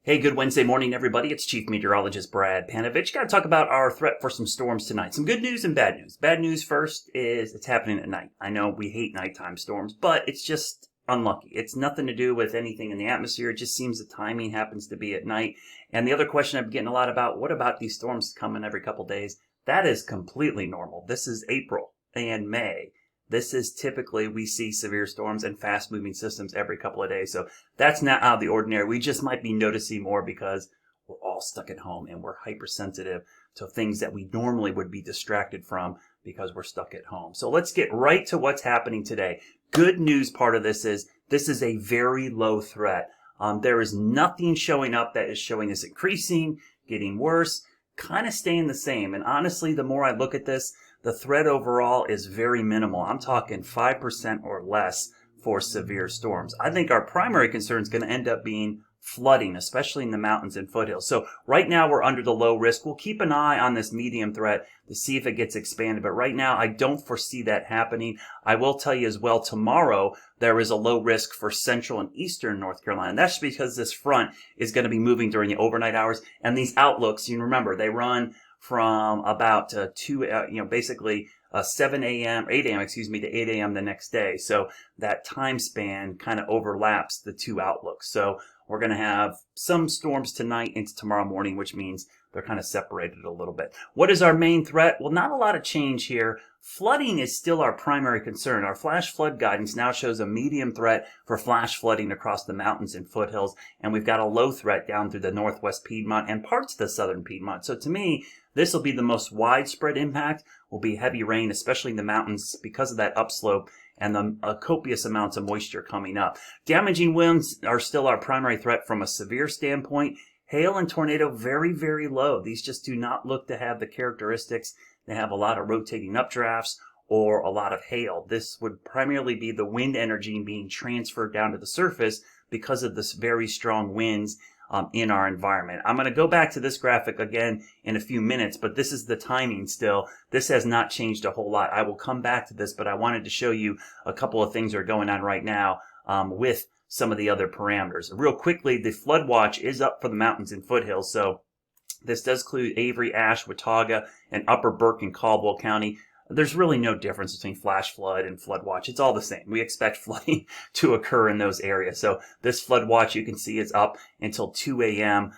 Hey, good Wednesday morning, everybody. It's Chief Meteorologist Brad Panovich. Got to talk about our threat for some storms tonight. Some good news and bad news. Bad news first is it's happening at night. I know we hate nighttime storms, but it's just unlucky. It's nothing to do with anything in the atmosphere. It just seems the timing happens to be at night. And the other question I've been getting a lot about, what about these storms coming every couple days? That is completely normal. This is April and May. This is typically, we see severe storms and fast moving systems every couple of days. So that's not out of the ordinary. We just might be noticing more because we're all stuck at home and we're hypersensitive to things that we normally would be distracted from because we're stuck at home. So let's get right to what's happening today. Good news part of this is a very low threat. There is nothing showing up that is showing this increasing, getting worse, kind of staying the same. And honestly, the more I look at this, the threat overall is very minimal. I'm talking 5% or less for severe storms. I think our primary concern is going to end up being flooding, especially in the mountains and foothills. So right now we're under the low risk. We'll keep an eye on this medium threat to see if it gets expanded. But right now I don't foresee that happening. I will tell you as well, tomorrow there is a low risk for central and eastern North Carolina. And that's because this front is going to be moving during the overnight hours. And these outlooks, you remember, they run from about 7 a.m., 8 a.m., to 8 a.m. the next day. So that time span kind of overlaps the two outlooks. So we're going to have some storms tonight into tomorrow morning, which means they're kind of separated a little bit. What is our main threat? Well, not a lot of change here. Flooding is still our primary concern. Our flash flood guidance now shows a medium threat for flash flooding across the mountains and foothills, and we've got a low threat down through the northwest Piedmont and parts of the southern Piedmont. So to me, this will be the most widespread impact, will be heavy rain, especially in the mountains because of that upslope and the copious amounts of moisture coming up. Damaging winds are still our primary threat from a severe standpoint. Hail and tornado, very, very low. These just do not look to have the characteristics. They have a lot of rotating updrafts or a lot of hail. This would primarily be the wind energy being transferred down to the surface because of this very strong winds in our environment. I'm going to go back to this graphic again in a few minutes, but this is the timing still. This has not changed a whole lot. I will come back to this, but I wanted to show you a couple of things that are going on right now with some of the other parameters. Real quickly, the flood watch is up for the mountains and foothills, so this does include Avery, Ashe, Watauga, and Upper Burke and Caldwell County. There's really no difference between flash flood and flood watch. It's all the same. We expect flooding to occur in those areas. So this flood watch you can see is up until 2 a.m.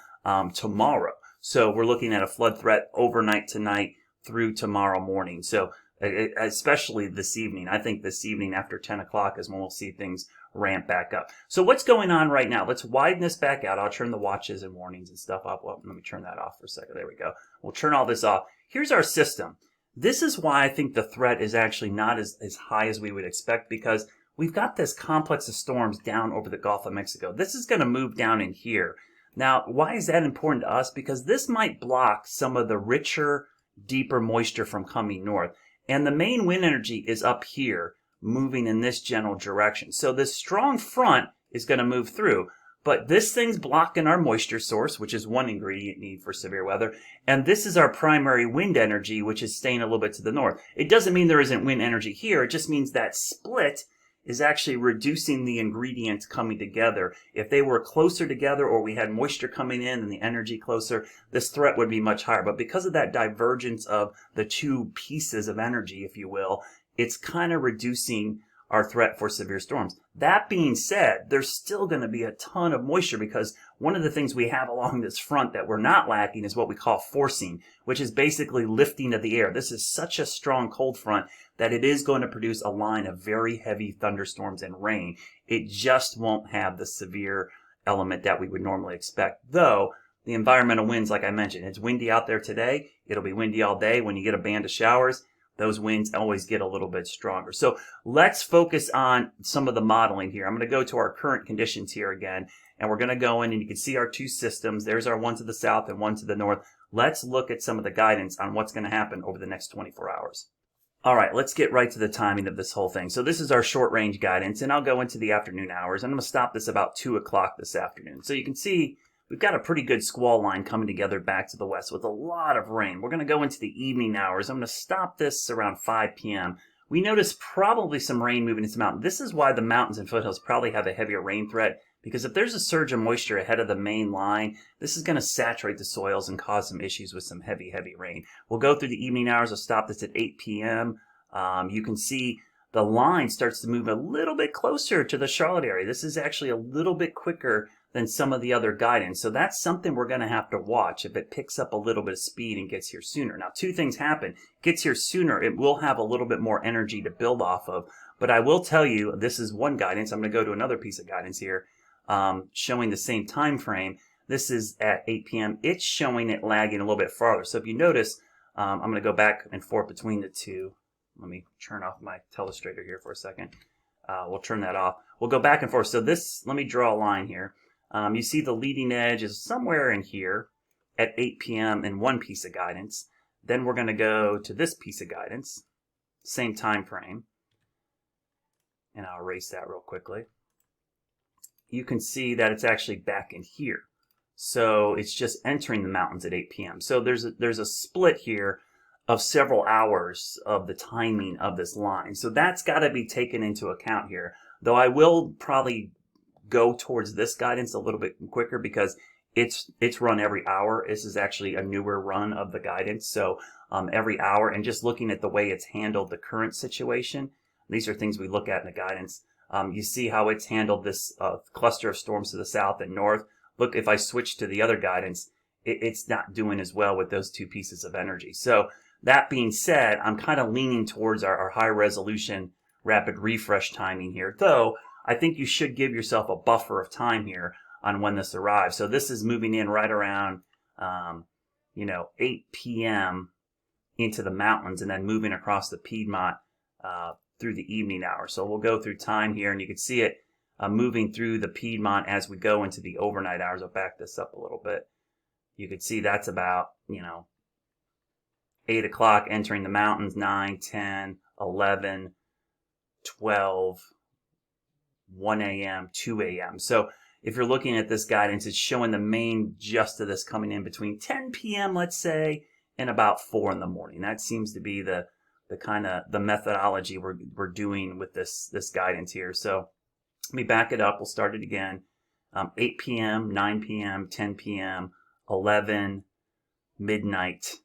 Tomorrow. So we're looking at a flood threat overnight tonight through tomorrow morning. So especially this evening. I think this evening after 10 o'clock is when we'll see things ramp back up. So what's going on right now? Let's widen this back out. I'll turn the watches and warnings and stuff up. Well, let me turn that off for a second. There we go. We'll turn all this off. Here's our system. This is why I think the threat is actually not as high as we would expect, because we've got this complex of storms down over the Gulf of Mexico. This is going to move down in here. Now, why is that important to us? Because this might block some of the richer, deeper moisture from coming north. And the main wind energy is up here, moving in this general direction. So this strong front is going to move through. But this thing's blocking our moisture source, which is one ingredient needed for severe weather. And this is our primary wind energy, which is staying a little bit to the north. It doesn't mean there isn't wind energy here. It just means that split is actually reducing the ingredients coming together. If they were closer together or we had moisture coming in and the energy closer, this threat would be much higher. But because of that divergence of the two pieces of energy, if you will, it's kind of reducing our threat for severe storms. That being said, there's still going to be a ton of moisture, because one of the things we have along this front that we're not lacking is what we call forcing, which is basically lifting of the air. This is such a strong cold front that it is going to produce a line of very heavy thunderstorms and rain. It just won't have the severe element that we would normally expect. Though, the environmental winds, like I mentioned, it's windy out there today. It'll be windy all day. When you get a band of showers, those winds always get a little bit stronger. So let's focus on some of the modeling here. I'm going to go to our current conditions here again, and we're going to go in and you can see our two systems. There's our one to the south and one to the north. Let's look at some of the guidance on what's going to happen over the next 24 hours. All right, let's get right to the timing of this whole thing. So this is our short range guidance, and I'll go into the afternoon hours. I'm going to stop this about 2 o'clock this afternoon. So you can see we've got a pretty good squall line coming together back to the west with a lot of rain. We're going to go into the evening hours. I'm going to stop this around 5 p.m. We notice probably some rain moving into the mountain. This is why the mountains and foothills probably have a heavier rain threat Because if there's a surge of moisture ahead of the main line, this is going to saturate the soils and cause some issues with some heavy rain. We'll go through the evening hours. I'll stop this at 8 p.m. You can see the line starts to move a little bit closer to the Charlotte area. This is actually a little bit quicker than some of the other guidance. So that's something we're going to have to watch if it picks up a little bit of speed and gets here sooner. Now, two things happen. Gets here sooner, it will have a little bit more energy to build off of. But I will tell you, this is one guidance. I'm going to go to another piece of guidance here. Showing the same time frame. This is at 8 p.m. It's showing it lagging a little bit farther. So if you notice, I'm going to go back and forth between the two. Let me turn off my telestrator here for a second. We'll turn that off. We'll go back and forth. So this, let me draw a line here. You see the leading edge is somewhere in here at 8 p.m. in one piece of guidance. Then we're going to go to this piece of guidance, same time frame. And I'll erase that real quickly. You can see that it's actually back in here. So it's just entering the mountains at 8 p.m. So there's a split here of several hours of the timing of this line. So that's got to be taken into account here. Though I will probably go towards this guidance a little bit quicker because it's run every hour. This is actually a newer run of the guidance. So every hour, and just looking at the way it's handled the current situation, these are things we look at in the guidance. You see how it's handled this cluster of storms to the south and north. Look, if I switch to the other guidance, it's not doing as well with those two pieces of energy. So that being said, I'm kind of leaning towards our high resolution rapid refresh timing here, though I think you should give yourself a buffer of time here on when this arrives. So this is moving in right around 8 p.m. into the mountains and then moving across the Piedmont through the evening hours. So we'll go through time here, and you can see it moving through the Piedmont as we go into the overnight hours. I'll back this up a little bit. You can see that's about 8 o'clock entering the mountains, 9, 10, 11, 12, 1 a.m., 2 a.m. So if you're looking at this guidance, it's showing the main gist of this coming in between 10 p.m., let's say, and about 4 in the morning. That seems to be the kind of the methodology we're doing with this guidance here. So let me back it up. We'll start it again. 8 p.m., 9 p.m., 10 p.m., 11, midnight,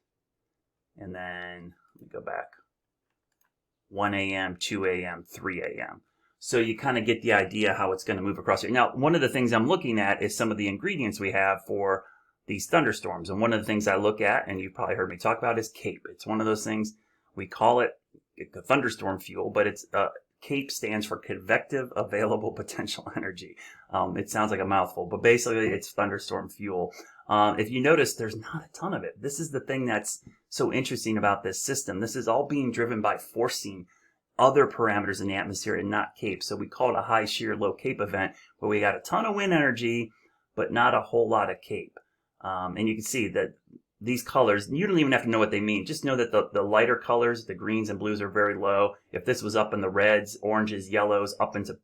and then let me go back. 1 a.m., 2 a.m., 3 a.m. So you kind of get the idea how it's going to move across here. Now, one of the things I'm looking at is some of the ingredients we have for these thunderstorms. And one of the things I look at, and you've probably heard me talk about, is CAPE. It's one of those things, we call it the Thunderstorm Fuel, but it's CAPE stands for Convective Available Potential Energy. It sounds like a mouthful, but basically it's Thunderstorm Fuel. If you notice, there's not a ton of it. This is the thing that's so interesting about this system. This is all being driven by forcing other parameters in the atmosphere and not CAPE. So we call it a high shear, low CAPE event, where we got a ton of wind energy, but not a whole lot of CAPE. And you can see that these colors, you don't even have to know what they mean. Just know that the lighter colors, the greens and blues, are very low. If this was up in the reds, oranges, yellows, up into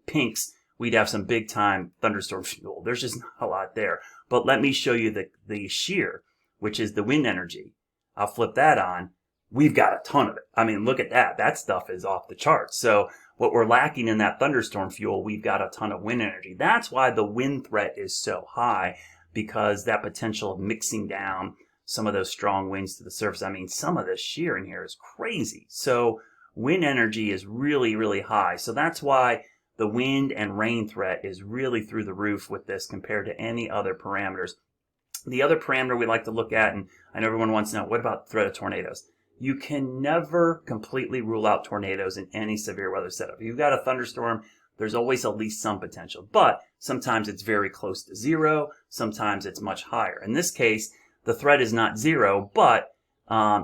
pinks, we'd have some big time thunderstorm fuel. There's just not a lot there. But let me show you the shear, which is the wind energy. I'll flip that on. We've got a ton of it. I mean, look at that. That stuff is off the charts. So what we're lacking in that thunderstorm fuel, we've got a ton of wind energy. That's why the wind threat is so high, because that potential of mixing down some of those strong winds to the surface. I mean, some of this shear in here is crazy. So wind energy is really, really high. So that's why the wind and rain threat is really through the roof with this compared to any other parameters. The other parameter we like to look at, and I know everyone wants to know, what about threat of tornadoes? You can never completely rule out tornadoes in any severe weather setup. If you've got a thunderstorm, there's always at least some potential. But sometimes it's very close to zero. Sometimes it's much higher. In this case, the threat is not zero, but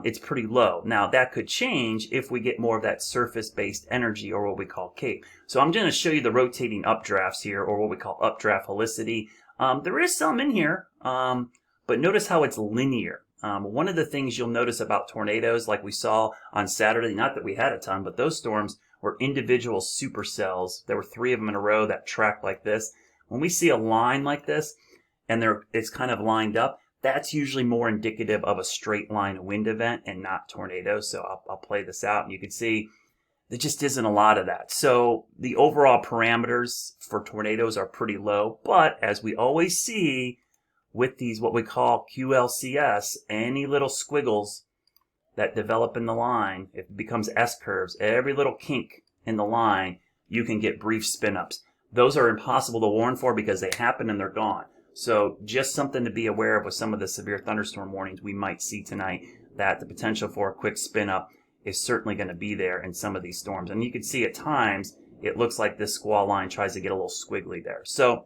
it's pretty low. Now, that could change if we get more of that surface-based energy, or what we call CAPE. So I'm going to show you the rotating updrafts here, or what we call updraft helicity. There is some in here, but notice how it's linear. One of the things you'll notice about tornadoes, like we saw on Saturday, not that we had a ton, but those storms were individual supercells. There were 3 of them in a row that tracked like this. When we see a line like this, and it's kind of lined up, that's usually more indicative of a straight line wind event and not tornadoes. So I'll play this out, and you can see there just isn't a lot of that. So the overall parameters for tornadoes are pretty low. But as we always see with these, what we call QLCS, any little squiggles that develop in the line, it becomes S-curves. Every little kink in the line, you can get brief spin-ups. Those are impossible to warn for because they happen and they're gone. So just something to be aware of with some of the severe thunderstorm warnings we might see tonight, that the potential for a quick spin-up is certainly going to be there in some of these storms. And you can see at times, it looks like this squall line tries to get a little squiggly there. So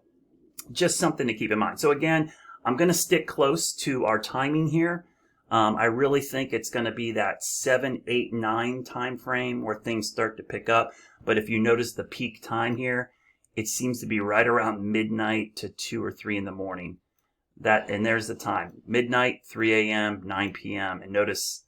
just something to keep in mind. So again, I'm going to stick close to our timing here. I really think it's going to be that 7, 8, 9 time frame where things start to pick up. But if you notice the peak time here, it seems to be right around midnight to 2 or 3 in the morning. And there's the time. Midnight, 3 a.m., 9 p.m. And notice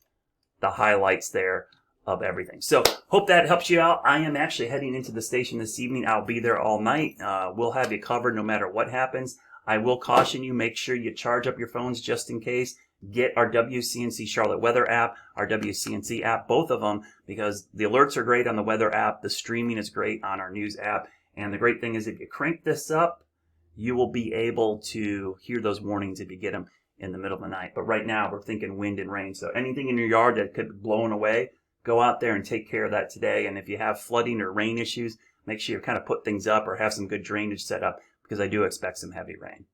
the highlights there of everything. So hope that helps you out. I am actually heading into the station this evening. I'll be there all night. We'll have you covered no matter what happens. I will caution you, make sure you charge up your phones just in case. Get our WCNC Charlotte Weather app, our WCNC app, both of them, because the alerts are great on the weather app. The streaming is great on our news app. And the great thing is if you crank this up, you will be able to hear those warnings if you get them in the middle of the night. But right now, we're thinking wind and rain. So anything in your yard that could be blown away, go out there and take care of that today. And if you have flooding or rain issues, make sure you kind of put things up or have some good drainage set up, because I do expect some heavy rain.